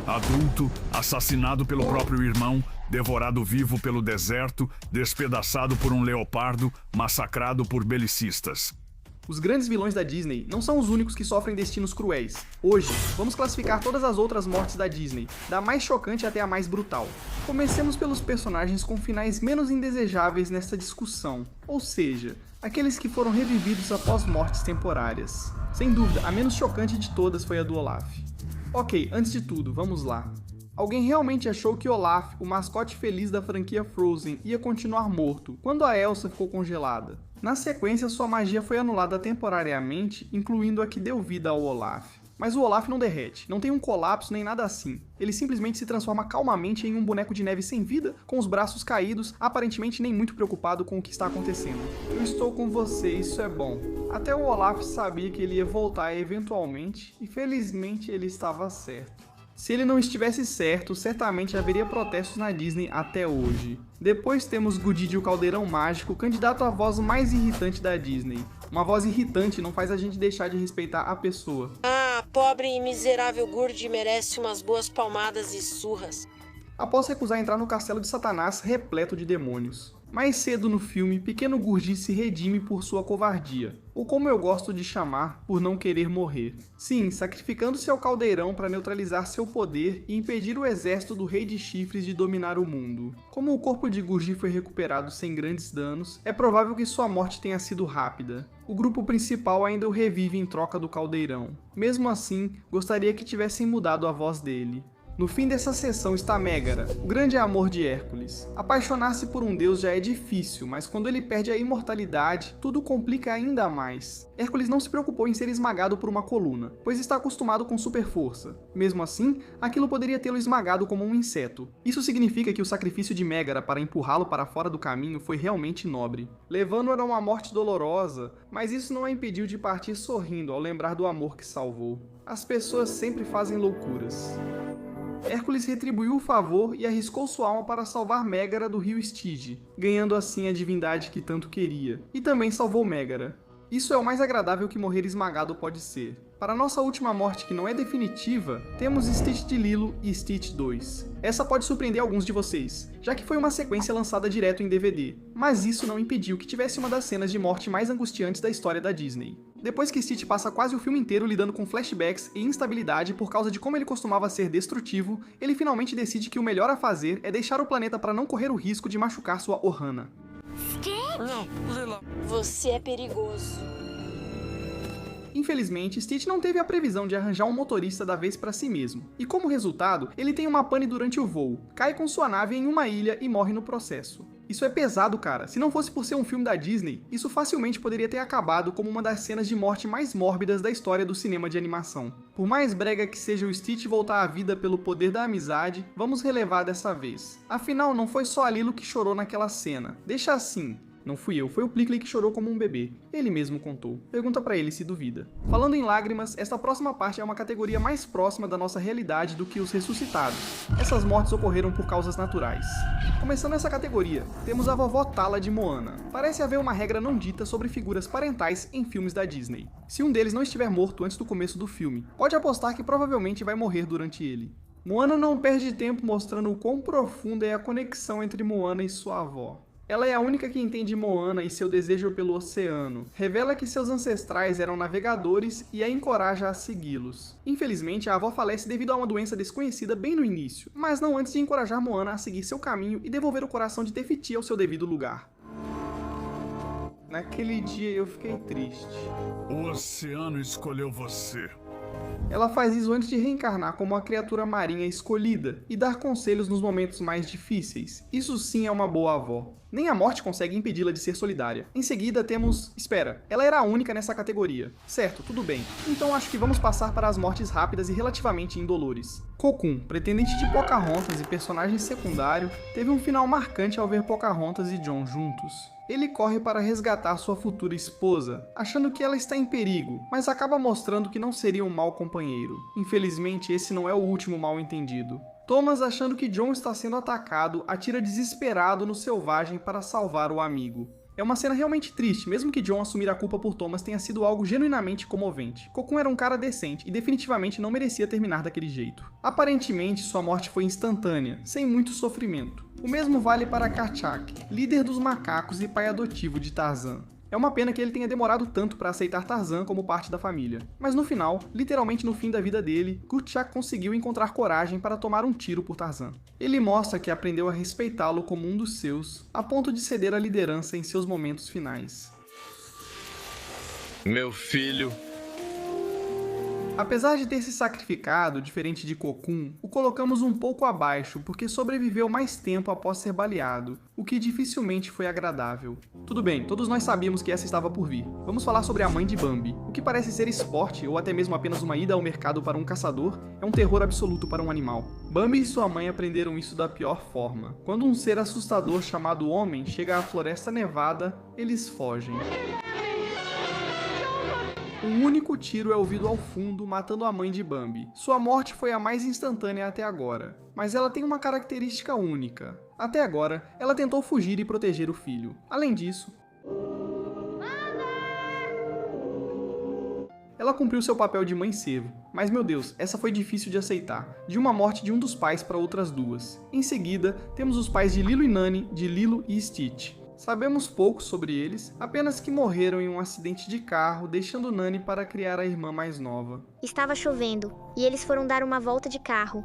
Adulto, assassinado pelo próprio irmão, devorado vivo pelo deserto, despedaçado por um leopardo, massacrado por belicistas. Os grandes vilões da Disney não são os únicos que sofrem destinos cruéis. Hoje, vamos classificar todas as outras mortes da Disney, da mais chocante até a mais brutal. Comecemos pelos personagens com finais menos indesejáveis nesta discussão, ou seja, aqueles que foram revividos após mortes temporárias. Sem dúvida, a menos chocante de todas foi a do Olaf. Ok, antes de tudo, vamos lá. Alguém realmente achou que Olaf, o mascote feliz da franquia Frozen, ia continuar morto, quando a Elsa ficou congelada? Na sequência, sua magia foi anulada temporariamente, incluindo a que deu vida ao Olaf. Mas o Olaf não derrete, não tem um colapso nem nada assim. Ele simplesmente se transforma calmamente em um boneco de neve sem vida, com os braços caídos, aparentemente nem muito preocupado com o que está acontecendo. Eu estou com você, isso é bom. Até o Olaf sabia que ele ia voltar eventualmente, e felizmente ele estava certo. Se ele não estivesse certo, certamente haveria protestos na Disney até hoje. Depois temos Goodid o Caldeirão Mágico, candidato à voz mais irritante da Disney. Uma voz irritante não faz a gente deixar de respeitar a pessoa. Ah, pobre e miserável Gurdy merece umas boas palmadas e surras. Após recusar entrar no castelo de Satanás repleto de demônios. Mais cedo no filme, pequeno Gurdy se redime por sua covardia, ou como eu gosto de chamar, por não querer morrer. Sim, sacrificando-se ao caldeirão para neutralizar seu poder e impedir o exército do Rei de Chifres de dominar o mundo. Como o corpo de Gurdy foi recuperado sem grandes danos, é provável que sua morte tenha sido rápida. O grupo principal ainda o revive em troca do caldeirão. Mesmo assim, gostaria que tivessem mudado a voz dele. No fim dessa sessão está Mégara, o grande amor de Hércules. Apaixonar-se por um deus já é difícil, mas quando ele perde a imortalidade, tudo complica ainda mais. Hércules não se preocupou em ser esmagado por uma coluna, pois está acostumado com super força. Mesmo assim, aquilo poderia tê-lo esmagado como um inseto. Isso significa que o sacrifício de Mégara para empurrá-lo para fora do caminho foi realmente nobre. Levando-o a uma morte dolorosa, mas isso não a impediu de partir sorrindo ao lembrar do amor que salvou. As pessoas sempre fazem loucuras. Hércules retribuiu o favor e arriscou sua alma para salvar Mégara do rio Stygia, ganhando assim a divindade que tanto queria, e também salvou Mégara. Isso é o mais agradável que morrer esmagado pode ser. Para nossa última morte que não é definitiva, temos Stitch de Lilo e Stitch 2. Essa pode surpreender alguns de vocês, já que foi uma sequência lançada direto em DVD, mas isso não impediu que tivesse uma das cenas de morte mais angustiantes da história da Disney. Depois que Stitch passa quase o filme inteiro lidando com flashbacks e instabilidade por causa de como ele costumava ser destrutivo, ele finalmente decide que o melhor a fazer é deixar o planeta para não correr o risco de machucar sua Ohana. Você é perigoso. Infelizmente, Stitch não teve a previsão de arranjar um motorista da vez para si mesmo, e como resultado, ele tem uma pane durante o voo, cai com sua nave em uma ilha e morre no processo. Isso é pesado, cara. Se não fosse por ser um filme da Disney, isso facilmente poderia ter acabado como uma das cenas de morte mais mórbidas da história do cinema de animação. Por mais brega que seja o Stitch voltar à vida pelo poder da amizade, vamos relevar dessa vez. Afinal, não foi só a Lilo que chorou naquela cena. Deixa assim. Não fui eu, foi o Plickly que chorou como um bebê. Ele mesmo contou. Pergunta pra ele se duvida. Falando em lágrimas, esta próxima parte é uma categoria mais próxima da nossa realidade do que os ressuscitados. Essas mortes ocorreram por causas naturais. Começando essa categoria, temos a vovó Tala de Moana. Parece haver uma regra não dita sobre figuras parentais em filmes da Disney. Se um deles não estiver morto antes do começo do filme, pode apostar que provavelmente vai morrer durante ele. Moana não perde tempo mostrando o quão profunda é a conexão entre Moana e sua avó. Ela é a única que entende Moana e seu desejo pelo oceano, revela que seus ancestrais eram navegadores e a encoraja a segui-los. Infelizmente, a avó falece devido a uma doença desconhecida bem no início, mas não antes de encorajar Moana a seguir seu caminho e devolver o coração de Tefiti ao seu devido lugar. Naquele dia eu fiquei triste. O oceano escolheu você. Ela faz isso antes de reencarnar como a criatura marinha escolhida e dar conselhos nos momentos mais difíceis. Isso sim é uma boa avó. Nem a morte consegue impedi-la de ser solidária. Em seguida temos... Espera, ela era a única nessa categoria. Certo, tudo bem. Então acho que vamos passar para as mortes rápidas e relativamente indolores. Cocoon, pretendente de Pocahontas e personagem secundário, teve um final marcante ao ver Pocahontas e John juntos. Ele corre para resgatar sua futura esposa, achando que ela está em perigo, mas acaba mostrando que não seria um mau companheiro. Infelizmente, esse não é o último mal-entendido. Thomas, achando que John está sendo atacado, atira desesperado no selvagem para salvar o amigo. É uma cena realmente triste, mesmo que Jon assumir a culpa por Thomas tenha sido algo genuinamente comovente. Cocoon era um cara decente e definitivamente não merecia terminar daquele jeito. Aparentemente, sua morte foi instantânea, sem muito sofrimento. O mesmo vale para Karchak, líder dos macacos e pai adotivo de Tarzan. É uma pena que ele tenha demorado tanto para aceitar Tarzan como parte da família. Mas no final, literalmente no fim da vida dele, Kerchak conseguiu encontrar coragem para tomar um tiro por Tarzan. Ele mostra que aprendeu a respeitá-lo como um dos seus, a ponto de ceder a liderança em seus momentos finais. Meu filho. Apesar de ter se sacrificado, diferente de Cocoon, o colocamos um pouco abaixo porque sobreviveu mais tempo após ser baleado, o que dificilmente foi agradável. Tudo bem, todos nós sabíamos que essa estava por vir. Vamos falar sobre a mãe de Bambi. O que parece ser esporte, ou até mesmo apenas uma ida ao mercado para um caçador, é um terror absoluto para um animal. Bambi e sua mãe aprenderam isso da pior forma. Quando um ser assustador chamado Homem chega à Floresta Nevada, eles fogem. Um único tiro é ouvido ao fundo, matando a mãe de Bambi. Sua morte foi a mais instantânea até agora, mas ela tem uma característica única. Até agora, ela tentou fugir e proteger o filho. Além disso, ela cumpriu seu papel de mãe servo, mas meu Deus, essa foi difícil de aceitar. De uma morte de um dos pais para outras duas. Em seguida, temos os pais de Lilo e Nani, de Lilo e Stitch. Sabemos pouco sobre eles, apenas que morreram em um acidente de carro, deixando Nani para criar a irmã mais nova. Estava chovendo, e eles foram dar uma volta de carro.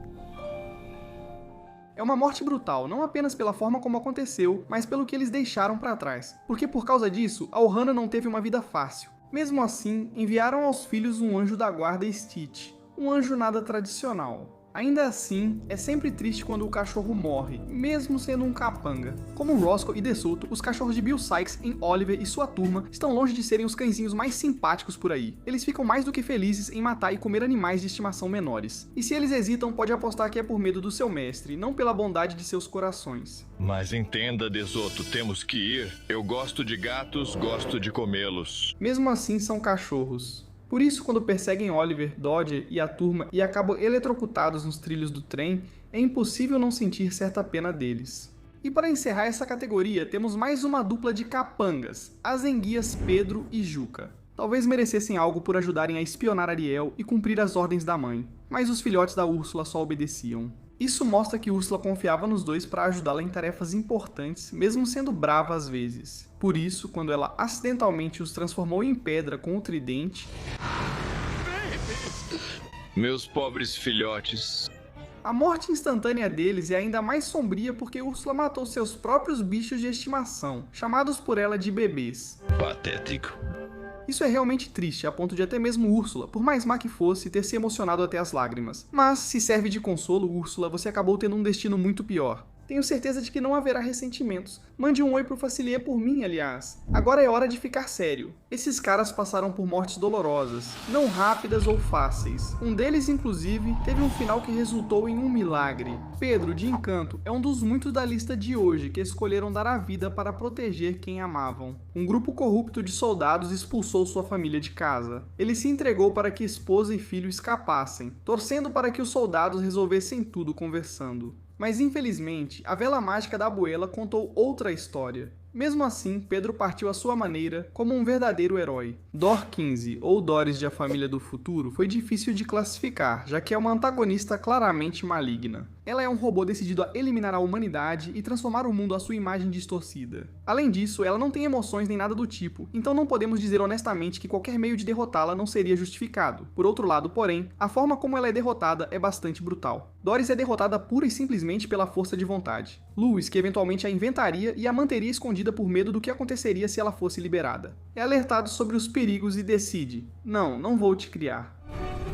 É uma morte brutal, não apenas pela forma como aconteceu, mas pelo que eles deixaram para trás. Porque por causa disso, a Ohana não teve uma vida fácil. Mesmo assim, enviaram aos filhos um anjo da guarda Stitch, um anjo nada tradicional. Ainda assim, é sempre triste quando o cachorro morre, mesmo sendo um capanga. Como Roscoe e DeSoto, os cachorros de Bill Sikes em Oliver e sua turma estão longe de serem os cãezinhos mais simpáticos por aí. Eles ficam mais do que felizes em matar e comer animais de estimação menores. E se eles hesitam, pode apostar que é por medo do seu mestre, não pela bondade de seus corações. Mas entenda, DeSoto, temos que ir. Eu gosto de gatos, gosto de comê-los. Mesmo assim, são cachorros. Por isso, quando perseguem Oliver, Dodger e a turma e acabam eletrocutados nos trilhos do trem, é impossível não sentir certa pena deles. E para encerrar essa categoria, temos mais uma dupla de capangas, as enguias Pedro e Juca. Talvez merecessem algo por ajudarem a espionar Ariel e cumprir as ordens da mãe, mas os filhotes da Úrsula só obedeciam. Isso mostra que Úrsula confiava nos dois para ajudá-la em tarefas importantes, mesmo sendo brava às vezes. Por isso, quando ela acidentalmente os transformou em pedra com o tridente... Meus pobres filhotes. A morte instantânea deles é ainda mais sombria porque Úrsula matou seus próprios bichos de estimação, chamados por ela de bebês. Patético. Isso é realmente triste, a ponto de até mesmo Úrsula, por mais má que fosse, ter se emocionado até as lágrimas. Mas, se serve de consolo, Úrsula, você acabou tendo um destino muito pior. Tenho certeza de que não haverá ressentimentos. Mande um oi pro Facilier por mim, aliás. Agora é hora de ficar sério. Esses caras passaram por mortes dolorosas, não rápidas ou fáceis. Um deles, inclusive, teve um final que resultou em um milagre. Pedro, de Encanto, é um dos muitos da lista de hoje que escolheram dar a vida para proteger quem amavam. Um grupo corrupto de soldados expulsou sua família de casa. Ele se entregou para que esposa e filho escapassem, torcendo para que os soldados resolvessem tudo conversando. Mas infelizmente, a vela mágica da Abuela contou outra história. Mesmo assim, Pedro partiu à sua maneira, como um verdadeiro herói. Dor 15, ou Doris de A Família do Futuro, foi difícil de classificar, já que é uma antagonista claramente maligna. Ela é um robô decidido a eliminar a humanidade e transformar o mundo à sua imagem distorcida. Além disso, ela não tem emoções nem nada do tipo, então não podemos dizer honestamente que qualquer meio de derrotá-la não seria justificado. Por outro lado, porém, a forma como ela é derrotada é bastante brutal. Doris é derrotada pura e simplesmente pela força de vontade. Lewis, que eventualmente a inventaria e a manteria escondida por medo do que aconteceria se ela fosse liberada. É alertado sobre os perigos e decide: não vou te criar.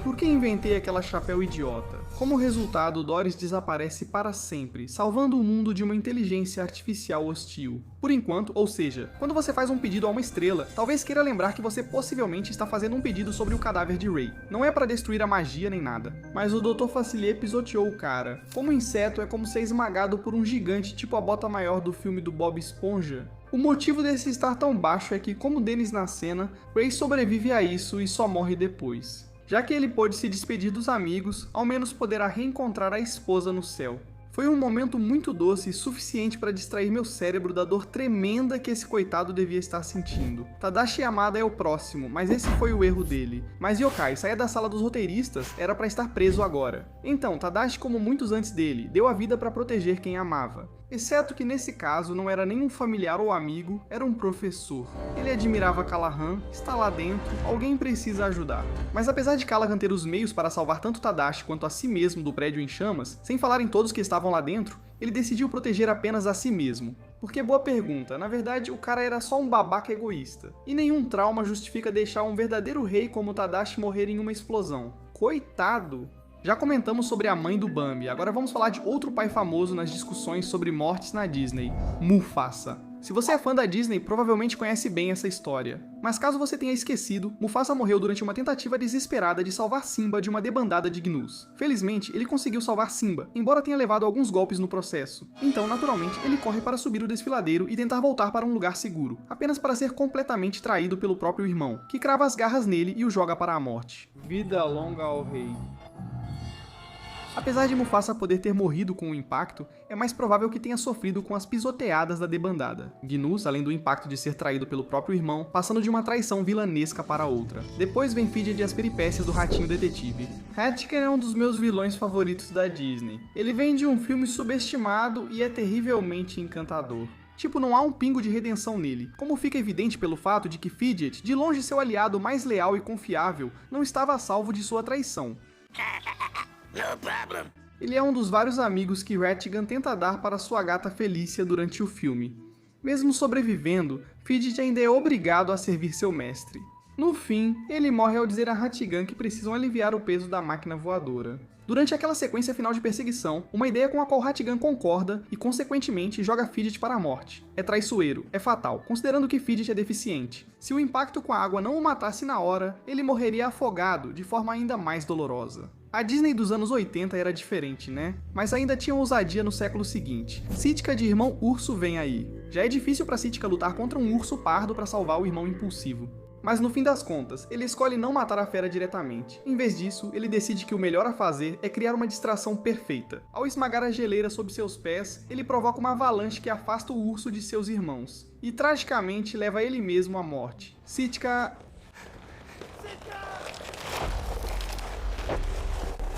Por que inventei aquela chapéu idiota? Como resultado, Doris desaparece para sempre, salvando o mundo de uma inteligência artificial hostil. Por enquanto, ou seja, quando você faz um pedido a uma estrela, talvez queira lembrar que você possivelmente está fazendo um pedido sobre o cadáver de Rey. Não é para destruir a magia nem nada. Mas o Dr. Facilier pisoteou o cara. Como inseto, é como ser esmagado por um gigante tipo a bota maior do filme do Bob Esponja. O motivo desse estar tão baixo é que, como Dennis na cena, Rey sobrevive a isso e só morre depois. Já que ele pôde se despedir dos amigos, ao menos poderá reencontrar a esposa no céu. Foi um momento muito doce e suficiente para distrair meu cérebro da dor tremenda que esse coitado devia estar sentindo. Tadashi Yamada é o próximo, mas esse foi o erro dele. Mas Yokai, sair da sala dos roteiristas era para estar preso agora. Então, Tadashi, como muitos antes dele, deu a vida para proteger quem amava. Exceto que nesse caso não era nem um familiar ou amigo, era um professor. Ele admirava Callahan, está lá dentro, alguém precisa ajudar. Mas apesar de Callahan ter os meios para salvar tanto Tadashi quanto a si mesmo do prédio em chamas, sem falar em todos que estavam lá dentro, ele decidiu proteger apenas a si mesmo. Porque, boa pergunta, na verdade o cara era só um babaca egoísta. E nenhum trauma justifica deixar um verdadeiro rei como Tadashi morrer em uma explosão. Coitado! Já comentamos sobre a mãe do Bambi, agora vamos falar de outro pai famoso nas discussões sobre mortes na Disney, Mufasa. Se você é fã da Disney, provavelmente conhece bem essa história. Mas caso você tenha esquecido, Mufasa morreu durante uma tentativa desesperada de salvar Simba de uma debandada de gnus. Felizmente, ele conseguiu salvar Simba, embora tenha levado alguns golpes no processo. Então, naturalmente, ele corre para subir o desfiladeiro e tentar voltar para um lugar seguro, apenas para ser completamente traído pelo próprio irmão, que crava as garras nele e o joga para a morte. Vida longa ao rei. Apesar de Mufasa poder ter morrido com o impacto, é mais provável que tenha sofrido com as pisoteadas da debandada. Gnus, além do impacto de ser traído pelo próprio irmão, passando de uma traição vilanesca para outra. Depois vem Fidget e as peripécias do ratinho detetive. Hatchigan é um dos meus vilões favoritos da Disney. Ele vem de um filme subestimado e é terrivelmente encantador. Tipo, não há um pingo de redenção nele, como fica evidente pelo fato de que Fidget, de longe seu aliado mais leal e confiável, não estava a salvo de sua traição. Ele é um dos vários amigos que Rattigan tenta dar para sua gata Felícia durante o filme. Mesmo sobrevivendo, Fidget ainda é obrigado a servir seu mestre. No fim, ele morre ao dizer a Rattigan que precisam aliviar o peso da máquina voadora. Durante aquela sequência final de perseguição, uma ideia com a qual Rattigan concorda e, consequentemente, joga Fidget para a morte. É traiçoeiro, é fatal, considerando que Fidget é deficiente. Se o impacto com a água não o matasse na hora, ele morreria afogado, de forma ainda mais dolorosa. A Disney dos anos 80 era diferente, né? Mas ainda tinha ousadia no século seguinte. Sítica de irmão urso vem aí. Já é difícil para Sítica lutar contra um urso pardo para salvar o irmão impulsivo. Mas no fim das contas, ele escolhe não matar a fera diretamente. Em vez disso, ele decide que o melhor a fazer é criar uma distração perfeita. Ao esmagar a geleira sob seus pés, ele provoca uma avalanche que afasta o urso de seus irmãos. E tragicamente leva ele mesmo à morte. Sítica...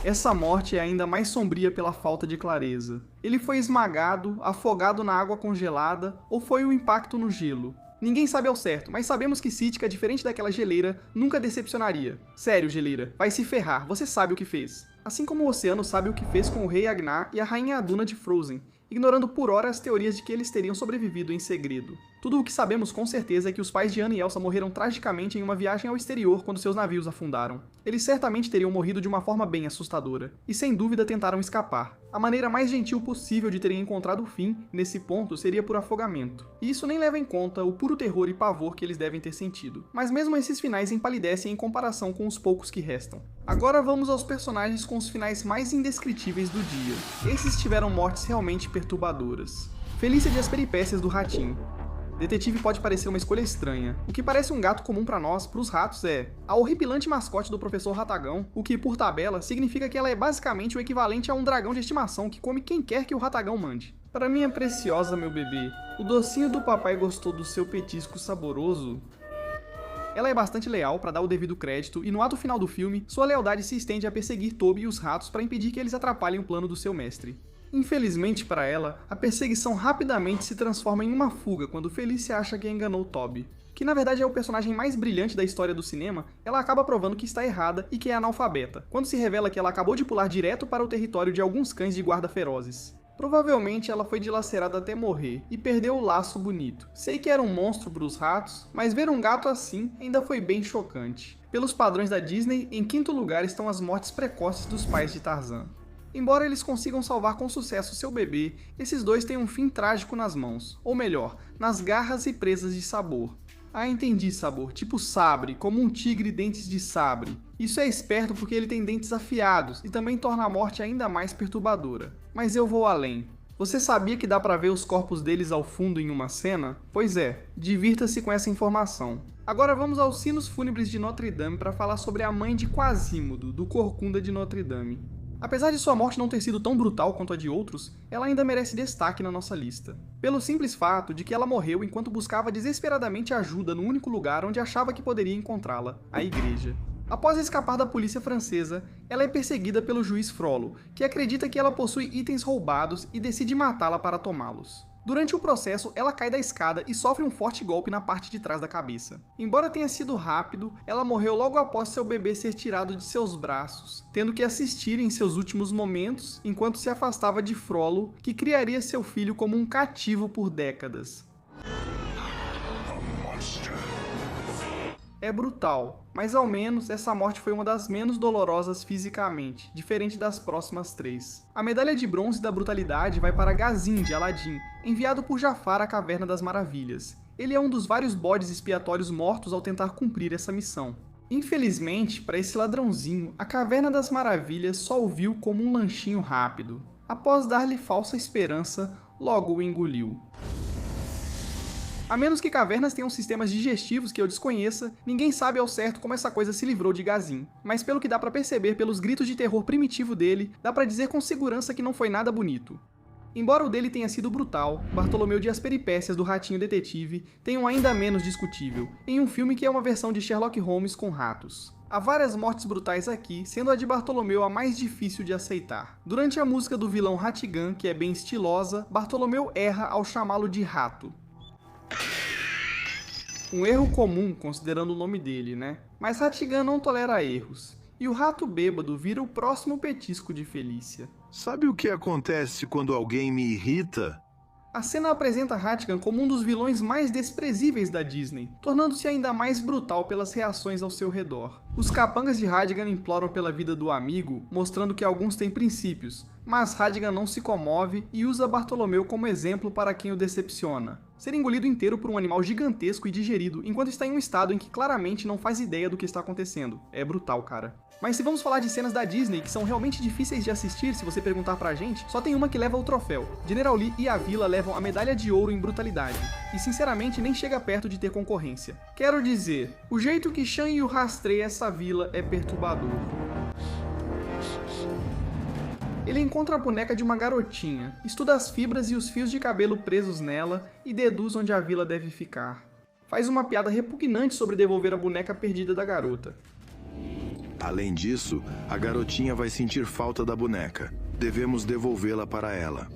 Essa morte é ainda mais sombria pela falta de clareza. Ele foi esmagado, afogado na água congelada, ou foi o impacto no gelo? Ninguém sabe ao certo, mas sabemos que Sítica, diferente daquela geleira, nunca decepcionaria. Sério, geleira, vai se ferrar, você sabe o que fez. Assim como o oceano sabe o que fez com o rei Agnar e a rainha Aduna de Frozen, ignorando por hora as teorias de que eles teriam sobrevivido em segredo. Tudo o que sabemos com certeza é que os pais de Anna e Elsa morreram tragicamente em uma viagem ao exterior quando seus navios afundaram. Eles certamente teriam morrido de uma forma bem assustadora, e sem dúvida tentaram escapar. A maneira mais gentil possível de terem encontrado o fim, nesse ponto, seria por afogamento. E isso nem leva em conta o puro terror e pavor que eles devem ter sentido. Mas mesmo esses finais empalidecem em comparação com os poucos que restam. Agora vamos aos personagens com os finais mais indescritíveis do dia. Esses tiveram mortes realmente perturbadoras. Felícia e as peripécias do ratinho. Detetive pode parecer uma escolha estranha. O que parece um gato comum para nós, para os ratos, é a horripilante mascote do professor Ratagão, o que, por tabela, significa que ela é basicamente o equivalente a um dragão de estimação que come quem quer que o Ratagão mande. Para minha preciosa, meu bebê, o docinho do papai gostou do seu petisco saboroso? Ela é bastante leal para dar o devido crédito e no ato final do filme, sua lealdade se estende a perseguir Toby e os ratos para impedir que eles atrapalhem o plano do seu mestre. Infelizmente para ela, a perseguição rapidamente se transforma em uma fuga quando Felícia acha que enganou Toby. Que na verdade é o personagem mais brilhante da história do cinema, ela acaba provando que está errada e que é analfabeta, quando se revela que ela acabou de pular direto para o território de alguns cães de guarda ferozes. Provavelmente ela foi dilacerada até morrer e perdeu o laço bonito. Sei que era um monstro para os ratos, mas ver um gato assim ainda foi bem chocante. Pelos padrões da Disney, em quinto lugar estão as mortes precoces dos pais de Tarzan. Embora eles consigam salvar com sucesso seu bebê, esses dois têm um fim trágico nas mãos, ou melhor, nas garras e presas de Sabor. Ah, entendi, Sabor, tipo sabre, como um tigre dentes de sabre. Isso é esperto porque ele tem dentes afiados e também torna a morte ainda mais perturbadora. Mas eu vou além. Você sabia que dá pra ver os corpos deles ao fundo em uma cena? Pois é, divirta-se com essa informação. Agora vamos aos sinos fúnebres de Notre Dame para falar sobre a mãe de Quasimodo, do Corcunda de Notre Dame. Apesar de sua morte não ter sido tão brutal quanto a de outros, ela ainda merece destaque na nossa lista. Pelo simples fato de que ela morreu enquanto buscava desesperadamente ajuda no único lugar onde achava que poderia encontrá-la, a igreja. Após escapar da polícia francesa, ela é perseguida pelo juiz Frollo, que acredita que ela possui itens roubados e decide matá-la para tomá-los. Durante o processo, ela cai da escada e sofre um forte golpe na parte de trás da cabeça. Embora tenha sido rápido, ela morreu logo após seu bebê ser tirado de seus braços, tendo que assistir em seus últimos momentos enquanto se afastava de Frollo, que criaria seu filho como um cativo por décadas. É brutal, mas ao menos essa morte foi uma das menos dolorosas fisicamente, diferente das próximas 3. A medalha de bronze da brutalidade vai para Gazin de Aladdin, enviado por Jafar à Caverna das Maravilhas. Ele é um dos vários bodes expiatórios mortos ao tentar cumprir essa missão. Infelizmente, para esse ladrãozinho, a Caverna das Maravilhas só o viu como um lanchinho rápido. Após dar-lhe falsa esperança, logo o engoliu. A menos que cavernas tenham sistemas digestivos que eu desconheça, ninguém sabe ao certo como essa coisa se livrou de Gazin. Mas pelo que dá pra perceber pelos gritos de terror primitivo dele, dá pra dizer com segurança que não foi nada bonito. Embora o dele tenha sido brutal, Bartolomeu de As Peripécias do Ratinho Detetive tem um ainda menos discutível, em um filme que é uma versão de Sherlock Holmes com ratos. Há várias mortes brutais aqui, sendo a de Bartolomeu a mais difícil de aceitar. Durante a música do vilão Ratigan, que é bem estilosa, Bartolomeu erra ao chamá-lo de rato. Um erro comum, considerando o nome dele, né? Mas Ratigan não tolera erros. E o rato bêbado vira o próximo petisco de Felícia. Sabe o que acontece quando alguém me irrita? A cena apresenta Ratigan como um dos vilões mais desprezíveis da Disney, tornando-se ainda mais brutal pelas reações ao seu redor. Os capangas de Ratigan imploram pela vida do amigo, mostrando que alguns têm princípios, mas Ratigan não se comove e usa Bartolomeu como exemplo para quem o decepciona. Ser engolido inteiro por um animal gigantesco e digerido enquanto está em um estado em que claramente não faz ideia do que está acontecendo. É brutal, cara. Mas se vamos falar de cenas da Disney que são realmente difíceis de assistir, se você perguntar pra gente, só tem uma que leva o troféu. General Lee e a Vila levam a medalha de ouro em brutalidade. E sinceramente nem chega perto de ter concorrência. Quero dizer, o jeito que Shan Yu rastreia essa vila é perturbador. Ele encontra a boneca de uma garotinha, estuda as fibras e os fios de cabelo presos nela e deduz onde a vila deve ficar. Faz uma piada repugnante sobre devolver a boneca perdida da garota. Além disso, a garotinha vai sentir falta da boneca. Devemos devolvê-la para ela.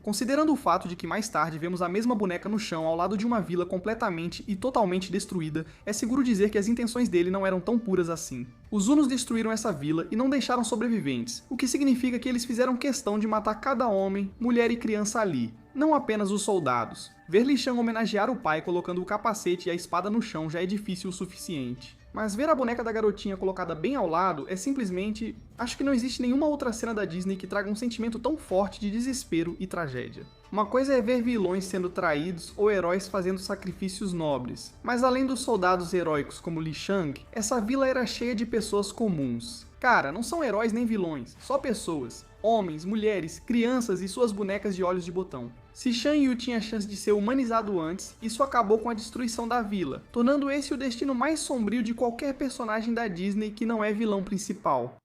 Considerando o fato de que mais tarde vemos a mesma boneca no chão ao lado de uma vila completamente e totalmente destruída, é seguro dizer que as intenções dele não eram tão puras assim. Os Hunos destruíram essa vila e não deixaram sobreviventes, o que significa que eles fizeram questão de matar cada homem, mulher e criança ali, não apenas os soldados. Ver Li Shan homenagear o pai colocando o capacete e a espada no chão já é difícil o suficiente. Mas ver a boneca da garotinha colocada bem ao lado é simplesmente... Acho que não existe nenhuma outra cena da Disney que traga um sentimento tão forte de desespero e tragédia. Uma coisa é ver vilões sendo traídos ou heróis fazendo sacrifícios nobres. Mas além dos soldados heróicos como Li Shang, essa vila era cheia de pessoas comuns. Cara, não são heróis nem vilões, só pessoas. Homens, mulheres, crianças e suas bonecas de olhos de botão. Se Shan Yu tinha chance de ser humanizado antes, isso acabou com a destruição da vila, tornando esse o destino mais sombrio de qualquer personagem da Disney que não é vilão principal.